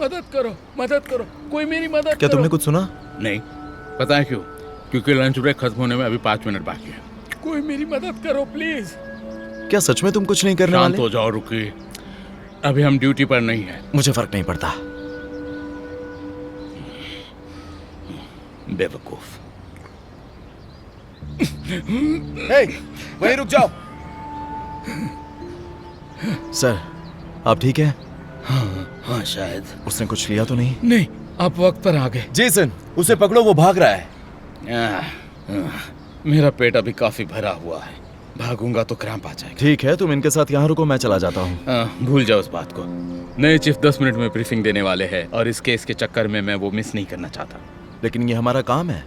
मदद करो, कोई मेरी मदद करो। क्या तुमने कुछ सुना? नहीं, पता है क्यों? क्योंकि लंच ब्रेक खत्म होने में अभी 5 मिनट बाकी है। कोई मेरी मदद करो प्लीज। क्या सच में तुम कुछ नहीं करने शांत वाले? हो जाओ, रुकी। अभी हम ड्यूटी पर नहीं है। मुझे फर्क नहीं पड़ता। बेवकूफ। हे, वहीं रुक जाओ। सर, आप ठीक हैं? हाँ शायद। उसने कुछ लिया तो नहीं? नहीं, आप वक्त पर आ गए। जेसन, उसे पकड़ो, वो भाग रहा है। मेरा पेट अभी काफी भरा हुआ है, भागूंगा तो क्रैम्प आ जाएगा। ठीक है, तुम इनके साथ यहाँ रुको, मैं चला जाता हूँ। भूल जाओ उस बात को। नए चीफ 10 मिनट में ब्रीफिंग देने वाले हैं और इस केस के चक्कर में मैं वो मिस नहीं करना चाहता। लेकिन ये हमारा काम है।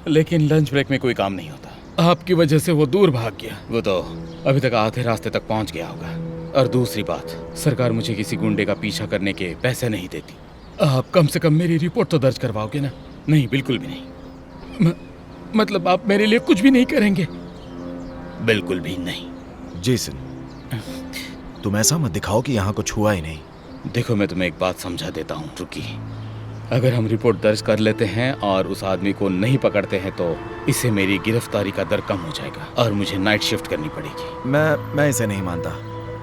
लेकिन लंच ब्रेक में कोई काम नहीं होता। आपकी वजह से वो दूर भाग गया। वो तो अभी तक आधे रास्ते तक पहुंच गया होगा। और दूसरी बात, सरकार मुझे किसी गुंडे का पीछा करने के पैसे नहीं देती। आप कम से कम मेरी रिपोर्ट तो दर्ज करवाओगे ना? नहीं, बिल्कुल भी नहीं। मतलब आप मेरे लिए कुछ भी नहीं करेंगे? बिल्कुल भी नहीं। जेसन, तुम ऐसा मत दिखाओ कि यहाँ कुछ हुआ ही नहीं। देखो, मैं तुम्हें एक बात समझा देता हूँ, रुकी। अगर हम रिपोर्ट दर्ज कर लेते हैं और उस आदमी को नहीं पकड़ते हैं तो इससे मेरी गिरफ्तारी का दर कम हो जाएगा और मुझे नाइट शिफ्ट करनी पड़ेगी। मैं इसे नहीं मानता।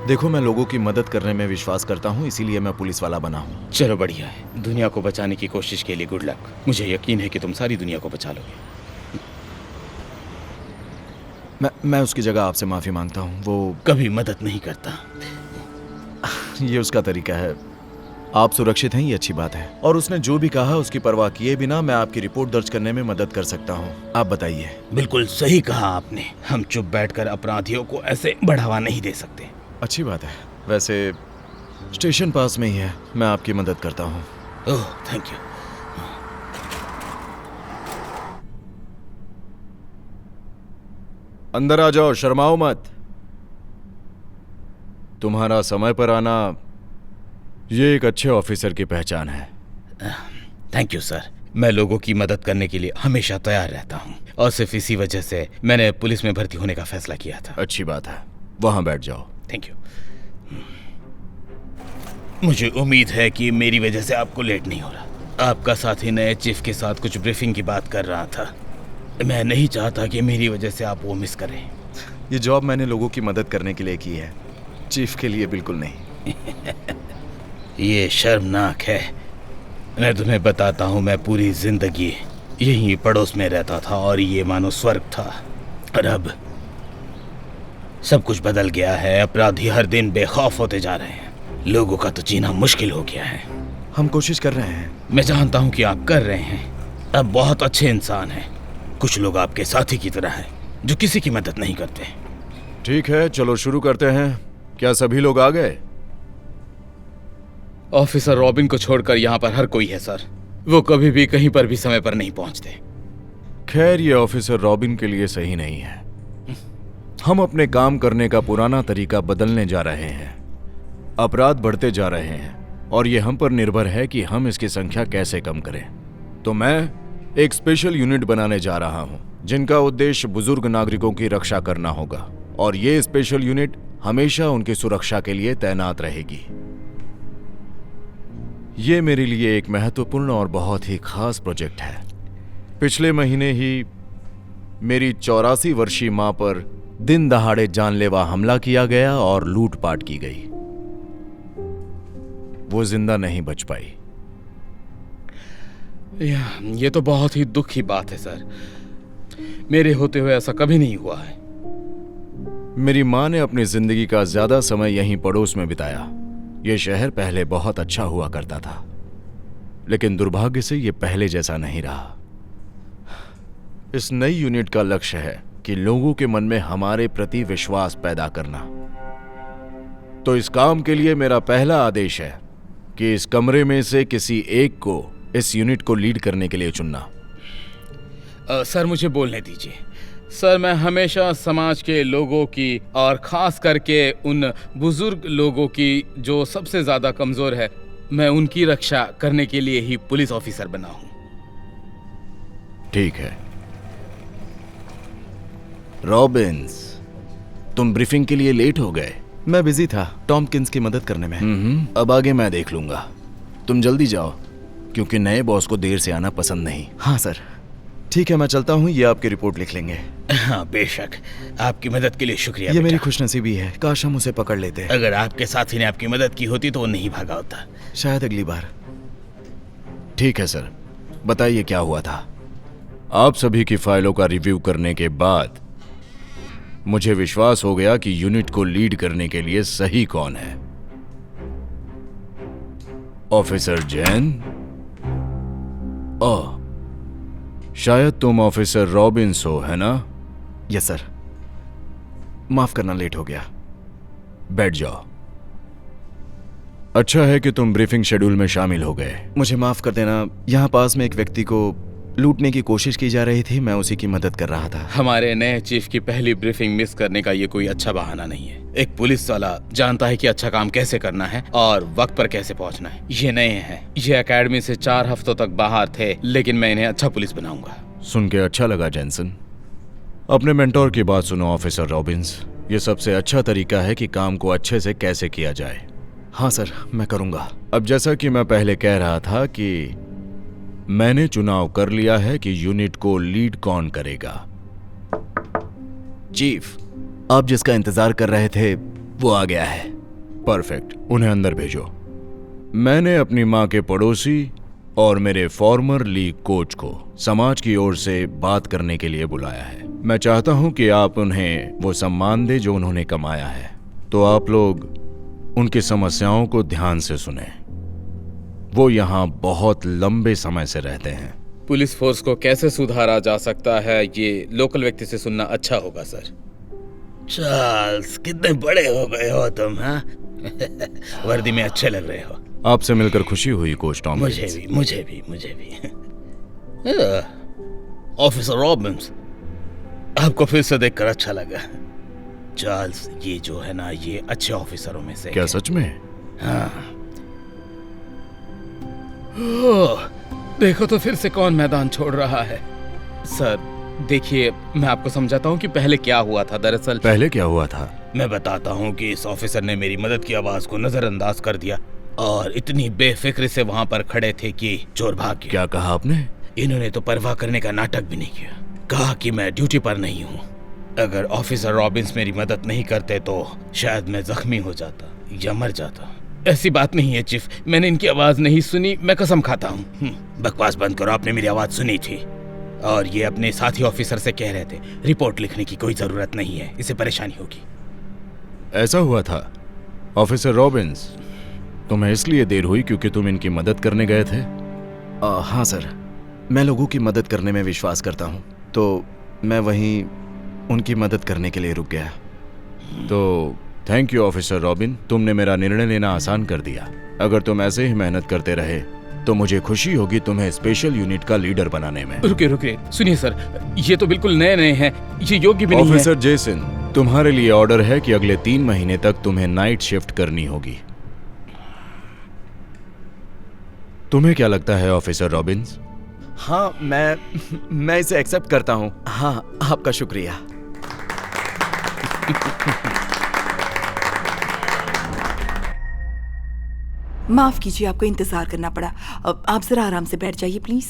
देखो, मैं लोगों की मदद करने में विश्वास करता हूँ, इसीलिए मैं पुलिस वाला बना हूँ। चलो बढ़िया है। दुनिया को बचाने की कोशिश के लिए गुड लक। मुझे यकीन है कि तुम सारी दुनिया को बचा लोगे। मैं उसकी जगह आपसे माफी मांगता हूँ। वो कभी मदद नहीं करता। ये उसका तरीका है। आप सुरक्षित हैं, ये अच्छी बात है। और उसने जो भी कहा उसकी परवाह किए बिना मैं आपकी रिपोर्ट दर्ज करने में मदद कर सकता हूँ। आप बताइए। बिल्कुल सही कहा आपने। हम चुप बैठकर अपराधियों को ऐसे बढ़ावा नहीं दे सकते। अच्छी बात है। वैसे स्टेशन पास में ही है, मैं आपकी मदद करता हूँ। ओह, थैंक यू। अंदर आ जाओ, शर्माओ मत। तुम्हारा समय पर आना ये एक अच्छे ऑफिसर की पहचान है। Thank you sir. मैं लोगों की मदद करने के लिए हमेशा तैयार रहता हूँ और सिर्फ इसी वजह से मैंने पुलिस में भर्ती होने का फैसला किया था। अच्छी बात है, वहां बैठ जाओ। Thank you. मुझे उम्मीद है कि मेरी वजह से आपको लेट नहीं हो रहा। आपका साथी नए चीफ के साथ कुछ ब्रीफिंग की बात कर रहा था। मैं नहीं चाहता कि मेरी वजह से आप वो मिस करें। ये जॉब मैंने लोगों की मदद करने के लिए की है, चीफ के लिए बिल्कुल नहीं। ये शर्मनाक है। मैं तुम्हें बताता हूँ, मैं पूरी जिंदगी यहीं पड़ोस में रहता था और ये मानो स्वर्ग था। और अब सब कुछ बदल गया है। अपराधी हर दिन बेखौफ होते जा रहे हैं। लोगों का तो जीना मुश्किल हो गया है। हम कोशिश कर रहे हैं। मैं जानता हूँ कि आप कर रहे हैं। अब बहुत अच्छे इंसान हैं। कुछ लोग आपके साथी की तरह हैं जो किसी की मदद नहीं करते। ठीक है, चलो शुरू करते हैं। क्या सभी लोग आ गए? ऑफिसर रॉबिन को छोड़कर यहाँ पर हर कोई है सर। वो कभी भी कहीं पर भी समय पर नहीं पहुँचते। खैर, ये ऑफिसर रॉबिन के लिए सही नहीं है। हम अपने काम करने का पुराना तरीका बदलने जा रहे हैं। अपराध बढ़ते जा रहे हैं और ये हम पर निर्भर है कि हम इसकी संख्या कैसे कम करें। तो मैं एक स्पेशल यूनिट बनाने जा रहा हूं जिनका उद्देश्य बुजुर्ग नागरिकों की रक्षा करना होगा। और ये स्पेशल यूनिट हमेशा उनकी सुरक्षा के लिए तैनात रहेगी। ये मेरे लिए एक महत्वपूर्ण और बहुत ही खास प्रोजेक्ट है। पिछले महीने ही मेरी 84 वर्षीय मां पर दिन दहाड़े जानलेवा हमला किया गया और लूटपाट की गई। वो जिंदा नहीं बच पाई। ये तो बहुत ही दुख की बात है सर। मेरे होते हुए ऐसा कभी नहीं हुआ है। मेरी मां ने अपनी जिंदगी का ज्यादा समय यहीं पड़ोस में बिताया। यह शहर पहले बहुत अच्छा हुआ करता था, लेकिन दुर्भाग्य से यह पहले जैसा नहीं रहा। इस नई यूनिट का लक्ष्य है कि लोगों के मन में हमारे प्रति विश्वास पैदा करना। तो इस काम के लिए मेरा पहला आदेश है कि इस कमरे में से किसी एक को इस यूनिट को लीड करने के लिए चुनना। सर, मुझे बोलने दीजिए। सर, मैं हमेशा समाज के लोगों की और खास करके उन बुजुर्ग लोगों की जो सबसे ज्यादा कमजोर है, मैं उनकी रक्षा करने के लिए ही पुलिस ऑफिसर बना हूं। ठीक है रॉबिन्स, तुम ब्रीफिंग के लिए लेट हो गए। मैं बिजी था टॉम्किंस की मदद करने में। अब आगे मैं देख लूंगा। तुम जल्दी जाओ, क्योंकि नए बॉस को देर से आना पसंद नहीं। हाँ सर, ठीक है, मैं चलता हूँ। ये आपकी रिपोर्ट लिख लेंगे। हाँ बेशक, आपकी मदद के लिए शुक्रिया ये बेटा। मेरी खुशनसीबी है, काश हम उसे पकड़ लेते। अगर आपके साथी ने आपकी मदद की होती तो वो नहीं भागा होता। शायद अगली बार। ठीक है सर, बताइए क्या हुआ था। आप सभी की फाइलों का रिव्यू करने के बाद मुझे विश्वास हो गया कि यूनिट को लीड करने के लिए सही कौन है। ऑफिसर जैन? ओह, शायद तुम ऑफिसर रॉबिन्स हो, है ना? यस सर, माफ करना, लेट हो गया। बैठ जाओ। अच्छा है कि तुम ब्रीफिंग शेड्यूल में शामिल हो गए। मुझे माफ कर देना, यहाँ पास में एक व्यक्ति को लूटने की कोशिश की जा रही थी, मैं उसी की मदद कर रहा था। हमारे नए चीफ की पहली ब्रीफिंग मिस करने का ये कोई अच्छा बहाना नहीं है। एक पुलिस वाला जानता है कि अच्छा काम कैसे करना है और वक्त पर कैसे पहुंचना है। ये नए हैं, ये एकेडमी से 4 हफ्तों तक बाहर थे, लेकिन मैं इन्हें अच्छा पुलिस बनाऊंगा। सुन के अच्छा लगा जैनसन। अपने मेंटोर की बात सुनो ऑफिसर रॉबिन्स। ये सबसे अच्छा तरीका है कि काम को अच्छे से कैसे किया जाए। हाँ सर, मैं करूंगा। अब जैसा कि मैं पहले कह रहा था कि मैंने चुनाव कर लिया है कि यूनिट को लीड कौन करेगा। चीफ, आप जिसका इंतजार कर रहे थे वो आ गया है। परफेक्ट, उन्हें अंदर भेजो। मैंने अपनी माँ के पड़ोसी और मेरे फॉर्मर लीग कोच को समाज की ओर से बात करने के लिए बुलाया है। मैं चाहता हूं कि आप उन्हें वो सम्मान दें जो उन्होंने कमाया है। तो आप लोग उनकी समस्याओं को ध्यान से सुने। वो यहाँ बहुत लंबे समय से रहते हैं। पुलिस फोर्स को कैसे सुधारा जा सकता है, ये लोकल व्यक्ति से सुनना अच्छा होगा सर। चार्ल्स, कितने बड़े हो गए हो तुम, हाँ? वर्दी में अच्छे लग रहे हो। आपसे मिलकर खुशी हुई कोच टॉम। मुझे भी। ऑफिसर रॉबिन्स, आपको फिर से देखकर अच्छा लगा। चार्ल्स, ये जो है ना, ये अच्छे ऑफिसरों में से क्या सच में? हाँ। ओह, देखो तो फिर से कौन मैदान छोड़ रहा है। सर देखिए, मैं आपको समझाता हूँ कि पहले क्या हुआ था। दरअसल पहले क्या हुआ था? मैं बताता हूँ कि इस ऑफिसर ने मेरी मदद की आवाज को नजरअंदाज कर दिया और इतनी बेफिक्र से वहाँ पर खड़े थे कि चोर भाग गया। क्या कहा आपने? इन्होंने तो परवाह करने का नाटक भी नहीं किया। कहा कि मैं ड्यूटी पर नहीं हूँ। अगर ऑफिसर रॉबिन्स मेरी मदद नहीं करते तो शायद मैं जख्मी हो जाता या मर जाता। ऐसी बात नहीं है चीफ, मैंने इनकी आवाज नहीं सुनी, मैं कसम खाता हूँ। बकवास बंद करो, आपने मेरी आवाज सुनी थी। और ये अपने साथी ऑफिसर से कह रहे थे रिपोर्ट लिखने की कोई जरूरत नहीं है, इसे परेशानी होगी। ऐसा हुआ था? ऑफिसर रॉबिन्स, तुम्हें इसलिए देर हुई क्योंकि तुम इनकी मदद करने गए थे? हाँ सर, मैं लोगों की मदद करने में विश्वास करता हूँ, तो मैं वहीं उनकी मदद करने के लिए रुक गया। तो थैंक यू ऑफिसर रॉबिन, तुमने मेरा निर्णय लेना आसान कर दिया। अगर तुम ऐसे ही मेहनत करते रहे तो मुझे खुशी होगी तुम्हें स्पेशल यूनिट का लीडर बनाने में। रुकिए, सुनिए सर, ये तो बिल्कुल नए हैं, ये योग्य भी नहीं है। ऑफिसर जेसन, तुम्हारे लिए ऑर्डर है कि अगले 3 महीने तक तुम्हें नाइट शिफ्ट करनी होगी। तुम्हें क्या लगता है ऑफिसर रॉबिन्स? हाँ, मैं इसे एक्सेप्ट करता हूँ। हाँ, आपका शुक्रिया। माफ कीजिए, आपको इंतजार करना पड़ा। आप जरा आराम से बैठ जाइए प्लीज।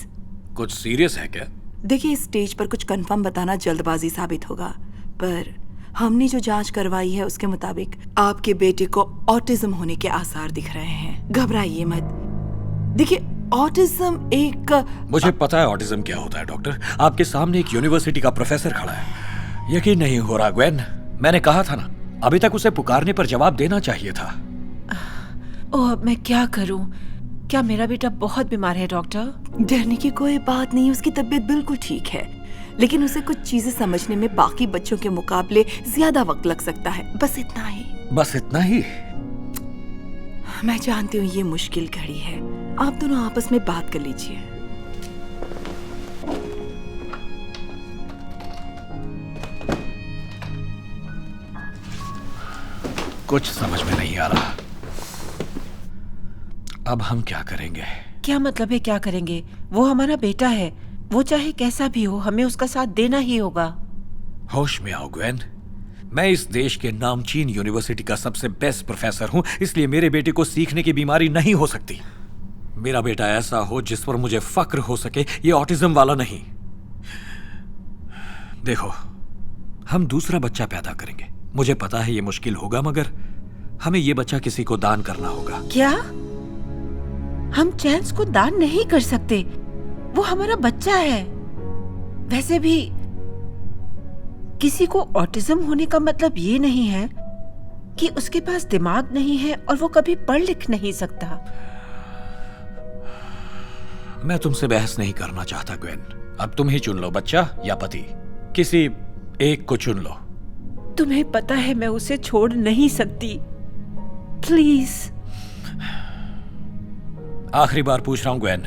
कुछ सीरियस है क्या? देखिए, इस स्टेज पर कुछ कंफर्म बताना जल्दबाजी साबित होगा, पर हमने जो जांच करवाई है उसके मुताबिक आपके बेटे को ऑटिज्म होने के आसार दिख रहे हैं। घबराइए मत। देखिए, ऑटिज्म एक मुझे पता है ऑटिज्म क्या होता है डॉक्टर। आपके सामने एक यूनिवर्सिटी का प्रोफेसर खड़ा है। यकीन नहीं हो रहा ग्वेन, मैंने कहा था ना, अभी तक उसे पुकारने पर जवाब देना चाहिए था। ओह, अब मैं क्या करूं? क्या मेरा बेटा बहुत बीमार है डॉक्टर? डरने की कोई बात नहीं, उसकी तबीयत बिल्कुल ठीक है, लेकिन उसे कुछ चीजें समझने में बाकी बच्चों के मुकाबले ज्यादा वक्त लग सकता है। बस इतना ही। बस इतना ही? मैं जानती हूँ ये मुश्किल घड़ी है, आप दोनों आपस में बात कर लीजिए। कुछ समझ में नहीं आ रहा। अब हम क्या करेंगे? क्या मतलब है क्या करेंगे? वो हमारा बेटा है, वो चाहे कैसा भी हो, हमें उसका साथ देना ही होगा। होश में आओ ग्वेन, मैं इस देश के नामचीन यूनिवर्सिटी का सबसे बेस्ट प्रोफेसर हूं, इसलिए मेरे बेटे को सीखने की बीमारी नहीं हो सकती। मेरा बेटा ऐसा हो जिस पर मुझे फक्र हो सके, ये ऑटिज्म वाला नहीं। देखो, हम दूसरा बच्चा पैदा करेंगे। मुझे पता है ये मुश्किल होगा, मगर हमें ये बच्चा किसी को दान करना होगा। क्या हम चैंस को दान नहीं कर सकते? वो हमारा बच्चा है। वैसे भी किसी को ऑटिज्म होने का मतलब ये नहीं है कि उसके पास दिमाग नहीं है और वो कभी पढ़ लिख नहीं सकता। मैं तुमसे बहस नहीं करना चाहता ग्वेन। अब तुम ही चुन लो, बच्चा या पति। किसी एक को चुन लो। तुम्हें पता है मैं उसे छोड़ नहीं सकती। प्लीज। आखिरी बार पूछ रहा हूं ग्वेन,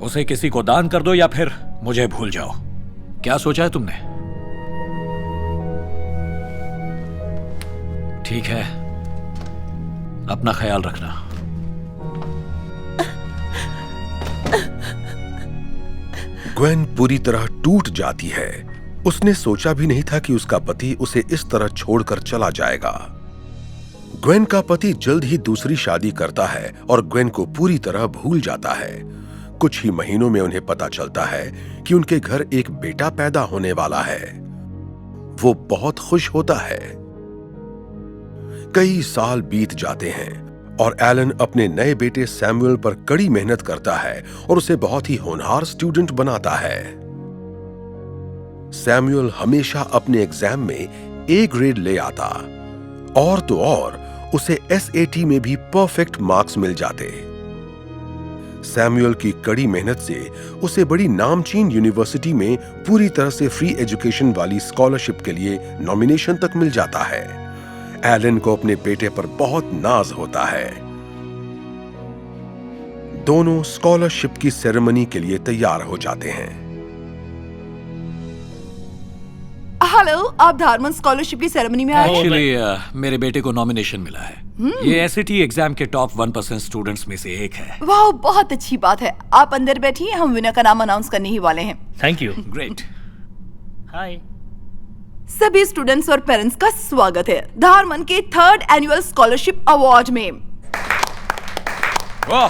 उसे किसी को दान कर दो या फिर मुझे भूल जाओ। क्या सोचा है तुमने? ठीक है, अपना ख्याल रखना। ग्वेन पूरी तरह टूट जाती है। उसने सोचा भी नहीं था कि उसका पति उसे इस तरह छोड़कर चला जाएगा। ग्वेन का पति जल्द ही दूसरी शादी करता है और ग्वेन को पूरी तरह भूल जाता है। कुछ ही महीनों में उन्हें पता चलता है कि उनके घर एक बेटा पैदा होने वाला है। वो बहुत खुश होता है। कई साल बीत जाते हैं और एलन अपने नए बेटे सैमुअल पर कड़ी मेहनत करता है और उसे बहुत ही होनहार स्टूडेंट बनाता है। सैमुअल हमेशा अपने एग्जाम में ए ग्रेड ले आता और तो और उसे एसएटी में भी परफेक्ट मार्क्स मिल जाते। सैमुअल की कड़ी मेहनत से उसे बड़ी नामचीन यूनिवर्सिटी में पूरी तरह से फ्री एजुकेशन वाली स्कॉलरशिप के लिए नॉमिनेशन तक मिल जाता है। एलन को अपने बेटे पर बहुत नाज होता है। दोनों स्कॉलरशिप की सेरेमनी के लिए तैयार हो जाते हैं। हेलो, आप धारमन स्कॉलरशिप की सेरेमनी में आए हैं? एक्चुअली मेरे बेटे को नॉमिनेशन मिला है। ये एसएटी एग्जाम के टॉप 1% स्टूडेंट्स में से एक है। वाह, बहुत अच्छी बात है। आप अंदर बैठिए, हम विनर का नाम अनाउंस करने ही वाले हैं। Thank you. ग्रेट। हाय। सभी स्टूडेंट्स और पेरेंट्स का स्वागत है धारमन के 3rd एनुअल स्कॉलरशिप अवार्ड में। वाह,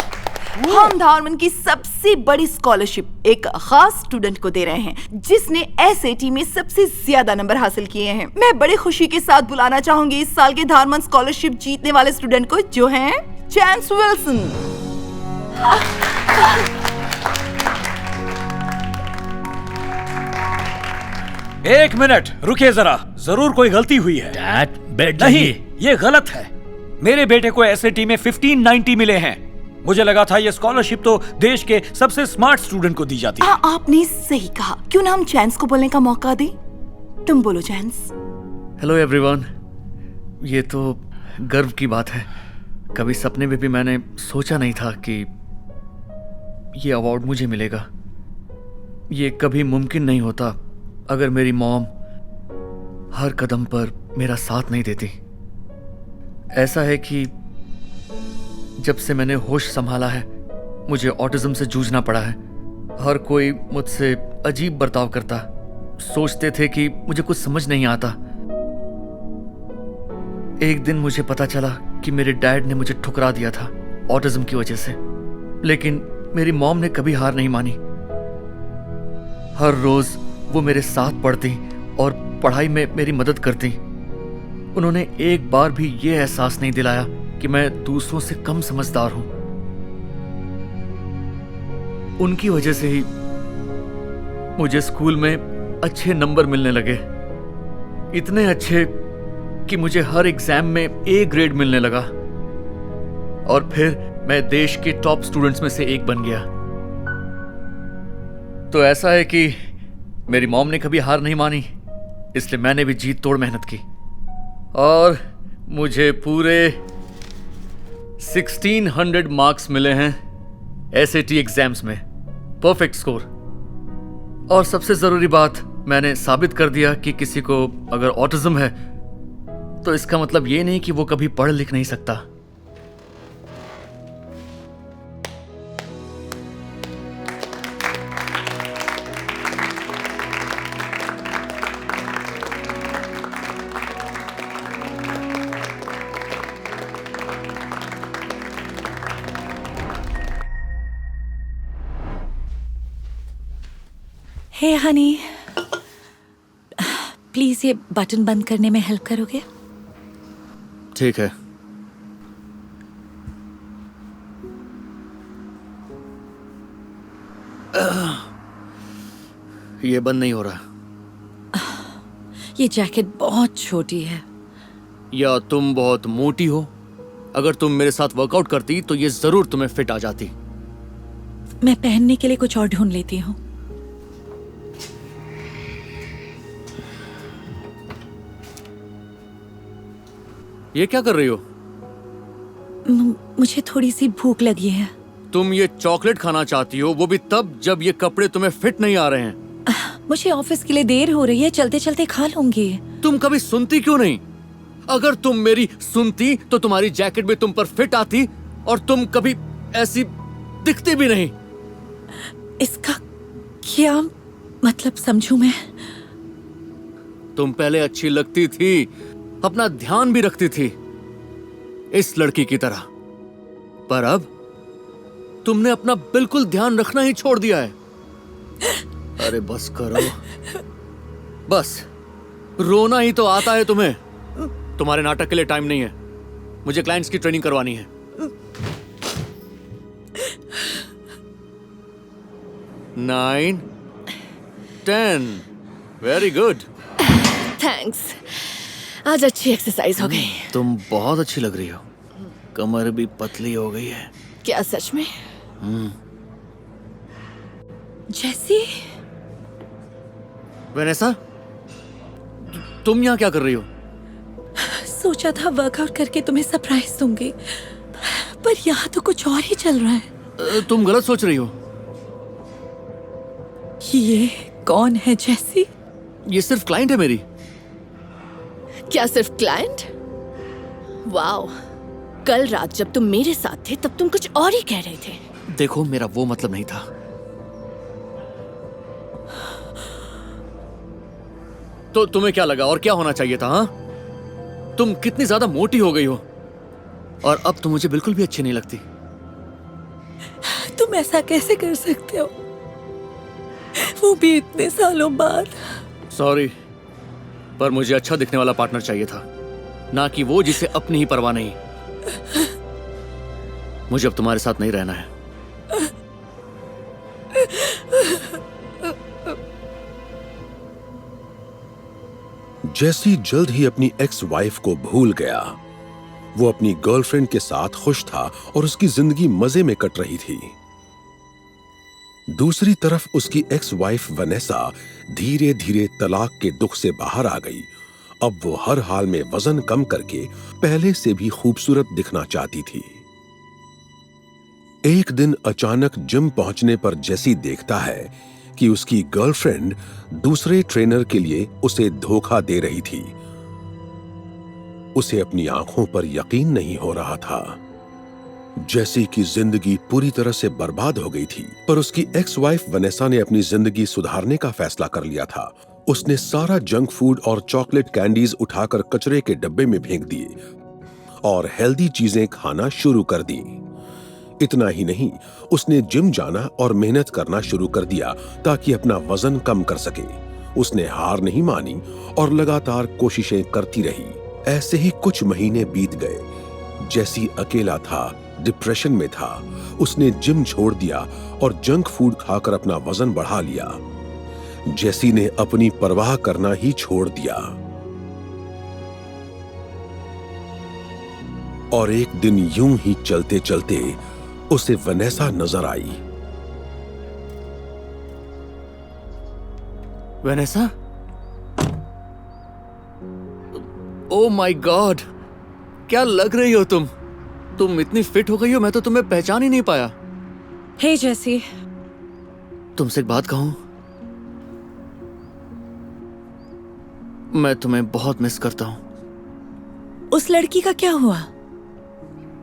हम धारमन की सबसे बड़ी स्कॉलरशिप एक खास स्टूडेंट को दे रहे हैं जिसने एसएटी में सबसे ज्यादा नंबर हासिल किए हैं। मैं बड़ी खुशी के साथ बुलाना चाहूंगी इस साल के धारमन स्कॉलरशिप जीतने वाले स्टूडेंट को, जो हैं चैंस विल्सन। एक मिनट रुकिए जरा, जरूर कोई गलती हुई है। डैड, बैठ नहीं, जाइए। ये गलत है। मेरे बेटे को एसएटी में 1590 मिले हैं। मुझे लगा था ये स्कॉलरशिप तो देश के सबसे स्मार्ट स्टूडेंट को दी जाती है। आपने सही कहा। क्यों ना हम चैंस को बोलने का मौका दें? तुम बोलो चैंस। Hello everyone. ये तो गर्व की बात है। कभी सपने में भी मैंने सोचा नहीं था कि ये अवार्ड मुझे मिलेगा। ये कभी मुमकिन नहीं होता अगर मेरी मॉम हर कदम पर मेरा साथ नहीं देती। ऐसा है कि जब से मैंने होश संभाला है, मुझे ऑटिज्म से जूझना पड़ा है। हर कोई मुझसे अजीब बर्ताव करता। सोचते थे कि मुझे कुछ समझ नहीं आता। एक दिन मुझे पता चला कि मेरे डैड ने मुझे ठुकरा दिया था ऑटिज्म की वजह से। लेकिन मेरी मॉम ने कभी हार नहीं मानी। हर रोज वो मेरे साथ पढ़ती और पढ़ाई में मेरी मदद करती। उन्होंने एक बार भी ये एहसास नहीं दिलाया कि मैं दूसरों से कम समझदार हूं। उनकी वजह से ही मुझे स्कूल में अच्छे नंबर मिलने लगे। इतने अच्छे कि मुझे हर एग्जाम में ए ग्रेड मिलने लगा और फिर मैं देश के टॉप स्टूडेंट्स में से एक बन गया। तो ऐसा है कि मेरी मॉम ने कभी हार नहीं मानी, इसलिए मैंने भी जीत तोड़ मेहनत की और मुझे पूरे 1600 मार्क्स मिले हैं एसएटी एग्जाम्स में। Perfect score. और सबसे जरूरी बात, मैंने साबित कर दिया कि किसी को अगर ऑटिज्म है तो इसका मतलब ये नहीं कि वो कभी पढ़ लिख नहीं सकता। हे हनी, प्लीज ये बटन बंद करने में हेल्प करोगे? ठीक है। ये बंद नहीं हो रहा। ये जैकेट बहुत छोटी है। या तुम बहुत मोटी हो। अगर तुम मेरे साथ वर्कआउट करती तो ये जरूर तुम्हें फिट आ जाती। मैं पहनने के लिए कुछ और ढूंढ लेती हूँ। ये क्या कर रही हो? मुझे थोड़ी सी भूख लगी है। तुम ये चॉकलेट खाना चाहती हो, वो भी तब जब ये कपड़े तुम्हें फिट नहीं आ रहे हैं। मुझे ऑफिस के लिए देर हो रही है, चलते चलते खा लूंगी। तुम कभी सुनती क्यों नहीं? अगर तुम मेरी सुनती तो तुम्हारी जैकेट भी तुम पर फिट आती और तुम कभी ऐसी दिखती भी नहीं। इसका क्या मतलब समझूं मैं? तुम पहले अच्छी लगती थी, अपना ध्यान भी रखती थी, इस लड़की की तरह। पर अब तुमने अपना बिल्कुल ध्यान रखना ही छोड़ दिया है। अरे बस करो, बस रोना ही तो आता है तुम्हें। तुम्हारे नाटक के लिए टाइम नहीं है, मुझे क्लाइंट्स की ट्रेनिंग करवानी है। 9, 10, वेरी गुड। थैंक्स, आज अच्छी एक्सरसाइज हो गई। तुम बहुत अच्छी लग रही हो, कमर भी पतली हो गई है। क्या सच में? जैसी वेनेसा, तुम यहाँ क्या कर रही हो? सोचा था वर्कआउट करके तुम्हें सरप्राइज दूंगी, पर यहाँ तो कुछ और ही चल रहा है। तुम गलत सोच रही हो। ये कौन है जैसी? ये सिर्फ क्लाइंट है मेरी। क्या सिर्फ क्लाइंट? वाओ, कल रात जब तुम मेरे साथ थे तब तुम कुछ और ही कह रहे थे। देखो, मेरा वो मतलब नहीं था। तो तुम्हें क्या लगा और क्या होना चाहिए था? हाँ, तुम कितनी ज्यादा मोटी हो गई हो और अब तो मुझे बिल्कुल भी अच्छी नहीं लगती। तुम ऐसा कैसे कर सकते हो, वो भी इतने सालों बाद? सॉरी, पर मुझे अच्छा दिखने वाला पार्टनर चाहिए था, ना कि वो जिसे अपनी ही परवाह नहीं। मुझे अब तुम्हारे साथ नहीं रहना है। जैसी जल्द ही अपनी एक्स वाइफ को भूल गया। वो अपनी गर्लफ्रेंड के साथ खुश था और उसकी जिंदगी मजे में कट रही थी। दूसरी तरफ उसकी एक्स वाइफ वनेसा धीरे धीरे तलाक के दुख से बाहर आ गई। अब वो हर हाल में वजन कम करके पहले से भी खूबसूरत दिखना चाहती थी। एक दिन अचानक जिम पहुंचने पर जैसी देखता है कि उसकी गर्लफ्रेंड दूसरे ट्रेनर के लिए उसे धोखा दे रही थी। उसे अपनी आंखों पर यकीन नहीं हो रहा था। जैसी की जिंदगी पूरी तरह से बर्बाद हो गई थी, पर उसकी एक्स वाइफ वनेसा ने अपनी जिंदगी सुधारने का फैसला कर लिया था। उसने सारा जंक फूड और चॉकलेट कैंडीज उठाकर कचरे के डब्बे में फेंक दिए और हेल्दी चीजें खाना शुरू कर दी। इतना ही नहीं, उसने जिम जाना और मेहनत करना शुरू कर दिया ताकि अपना वजन कम कर सके। उसने हार नहीं मानी और लगातार कोशिशें करती रही। ऐसे ही कुछ महीने बीत गए। जैसी अकेला था, डिप्रेशन में था। उसने जिम छोड़ दिया और जंक फूड खाकर अपना वजन बढ़ा लिया। जैसी ने अपनी परवाह करना ही छोड़ दिया। और एक दिन यूं ही चलते चलते उसे वनेसा नजर आई। वेनेसा? ओह माय गॉड, क्या लग रही हो तुम? तुम इतनी फिट हो गई हो, मैं तो तुम्हें पहचान ही नहीं पाया। हे जैसी, तुमसे एक बात कहूं? मैं तुम्हें बहुत मिस करता हूं। उस लड़की का क्या हुआ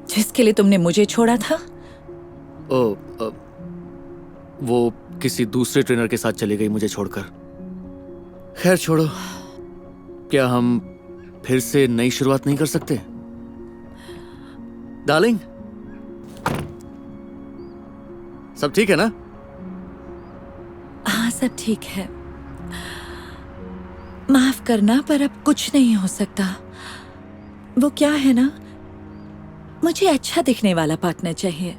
जिसके लिए तुमने मुझे छोड़ा था? वो किसी दूसरे ट्रेनर के साथ चली गई मुझे छोड़कर। खैर छोड़ो, क्या हम फिर से नई शुरुआत नहीं कर सकते? डार्लिंग, सब ठीक है ना? हाँ सब ठीक है। माफ करना, पर अब कुछ नहीं हो सकता। वो क्या है ना, मुझे अच्छा दिखने वाला पार्टनर चाहिए,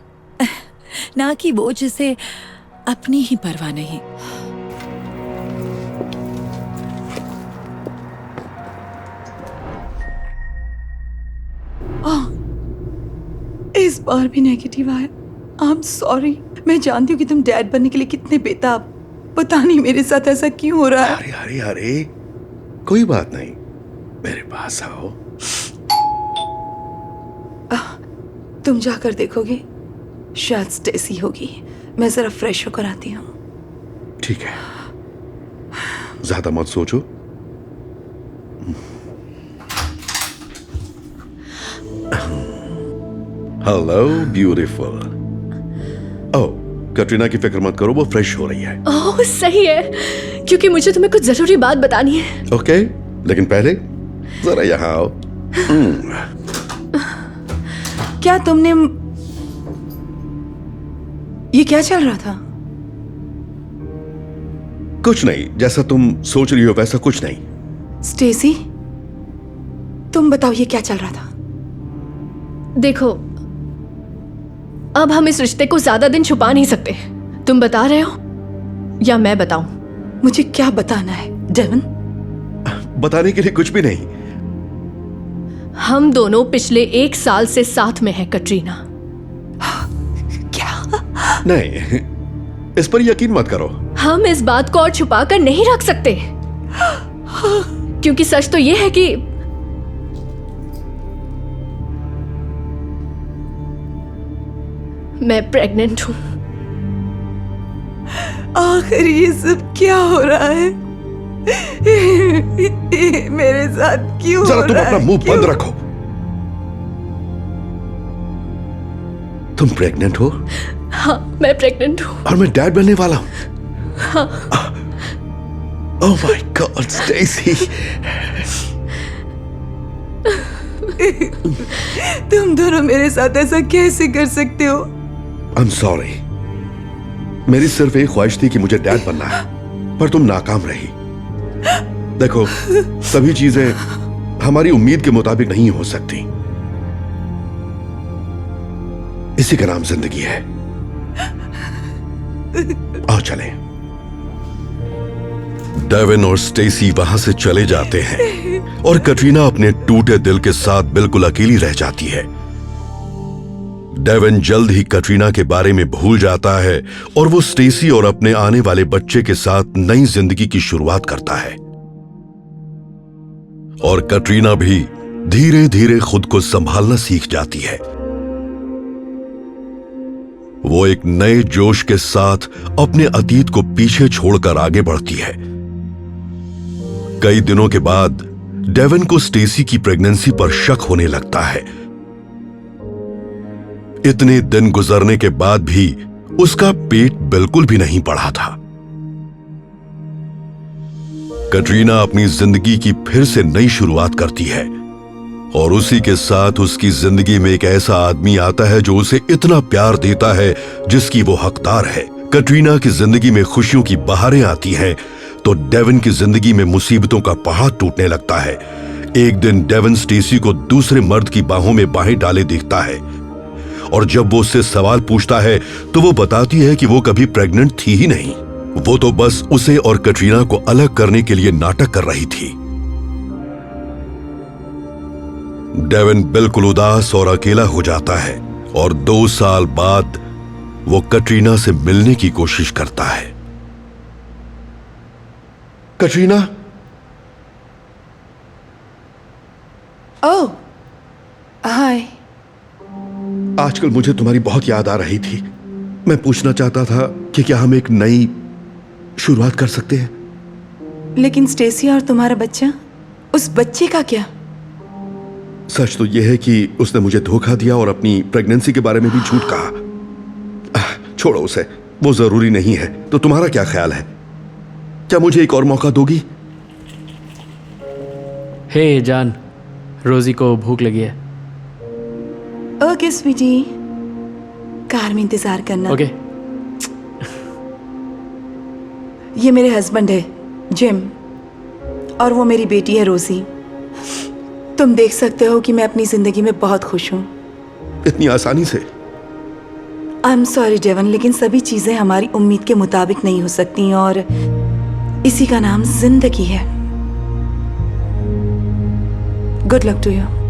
ना कि वो जिसे अपनी ही परवाह नहीं। इस बार भी नेगेटिव आया। आई एम सॉरी। मैं जानती हूँ कि तुम डैड बनने के लिए कितने बेताब। पता नहीं मेरे साथ ऐसा क्यों हो रहा है। अरे अरे अरे, कोई बात नहीं, मेरे पास आओ। तुम जाकर देखोगे, शायद स्टेसी होगी। मैं जरा फ्रेश होकर आती हूँ। ठीक है, ज्यादा मत सोचो। Hello beautiful. ओह, कटरीना की फिक्र मत करो, वो फ्रेश हो रही है। ओह सही है, क्योंकि मुझे तुम्हें कुछ जरूरी बात बतानी है। ओके, लेकिन पहले जरा यहाँ आओ। क्या तुमने ये क्या चल रहा था? कुछ नहीं, जैसा तुम सोच रही हो वैसा कुछ नहीं। स्टेसी, तुम बताओ ये क्या चल रहा था? देखो, अब हम इस रिश्ते को ज्यादा दिन छुपा नहीं सकते। तुम बता रहे हो या मैं बताऊं? मुझे क्या बताना है डेवन? बताने के लिए कुछ भी नहीं। हम दोनों पिछले 1 साल से साथ में हैं कटरीना। क्या? नहीं, इस पर यकीन मत करो। हम इस बात को और छुपा कर नहीं रख सकते, क्योंकि सच तो यह है कि मैं प्रेग्नेंट हूं। आखिर ये सब क्या हो रहा है? मेरे साथ क्यों जरा हो तुम रहा अपना है? मुंह क्यों? बंद रखो। तुम प्रेग्नेंट हो? हाँ, मैं प्रेग्नेंट हूँ। और मैं डैड बनने वाला हूँ। Oh my god Stacy. तुम दोनों मेरे साथ ऐसा कैसे कर सकते हो? I am sorry. मेरी सिर्फ एक ख्वाहिश थी कि मुझे डैड बनना है, पर तुम नाकाम रही। देखो, सभी चीजें हमारी उम्मीद के मुताबिक नहीं हो सकती। इसी का नाम जिंदगी है। आओ चले। डेविन और स्टेसी वहां से चले जाते हैं और कटरीना अपने टूटे दिल के साथ बिल्कुल अकेली रह जाती है। डेविन जल्द ही कटरीना के बारे में भूल जाता है और वो स्टेसी और अपने आने वाले बच्चे के साथ नई जिंदगी की शुरुआत करता है। और कटरीना भी धीरे धीरे खुद को संभालना सीख जाती है। वो एक नए जोश के साथ अपने अतीत को पीछे छोड़कर आगे बढ़ती है। कई दिनों के बाद डेविन को स्टेसी की प्रेगनेंसी पर शक होने लगता है। इतने दिन गुजरने के बाद भी उसका पेट बिल्कुल भी नहीं बढ़ा था। कटरीना अपनी जिंदगी की फिर से नई शुरुआत करती है और उसी के साथ उसकी जिंदगी में एक ऐसा आदमी आता है जो उसे इतना प्यार देता है जिसकी वो हकदार है। कटरीना की जिंदगी में खुशियों की बहारें आती हैं तो डेविन की जिंदगी में मुसीबतों का पहाड़ टूटने लगता है। एक दिन डेविन स्टेसी को दूसरे मर्द की बाहों में बाहें डाले देखता है और जब वो उससे सवाल पूछता है तो वो बताती है कि वो कभी प्रेग्नेंट थी ही नहीं। वो तो बस उसे और कटरीना को अलग करने के लिए नाटक कर रही थी। डेविन बिल्कुल उदास और अकेला हो जाता है और 2 साल बाद वो कटरीना से मिलने की कोशिश करता है। कटरीना, ओह, हाय। आजकल मुझे तुम्हारी बहुत याद आ रही थी। मैं पूछना चाहता था कि क्या हम एक नई शुरुआत कर सकते हैं? लेकिन स्टेसी और तुम्हारा बच्चा, उस बच्चे का क्या? सच तो यह है कि उसने मुझे धोखा दिया और अपनी प्रेगनेंसी के बारे में भी झूठ कहा। छोड़ो उसे, वो जरूरी नहीं है। तो तुम्हारा क्या ख्याल है? क्या मुझे एक और मौका दोगी? हे जान, रोजी को भूख लगी है। ओके स्वीटी, कार में इंतजार करना। ओके। ये मेरे हस्बैंड है जिम, और वो मेरी बेटी है रोजी। तुम देख सकते हो कि मैं अपनी जिंदगी में बहुत खुश हूँ। इतनी आसानी से? आई एम सॉरी डेवन, लेकिन सभी चीजें हमारी उम्मीद के मुताबिक नहीं हो सकती, और इसी का नाम जिंदगी है। Good luck to you.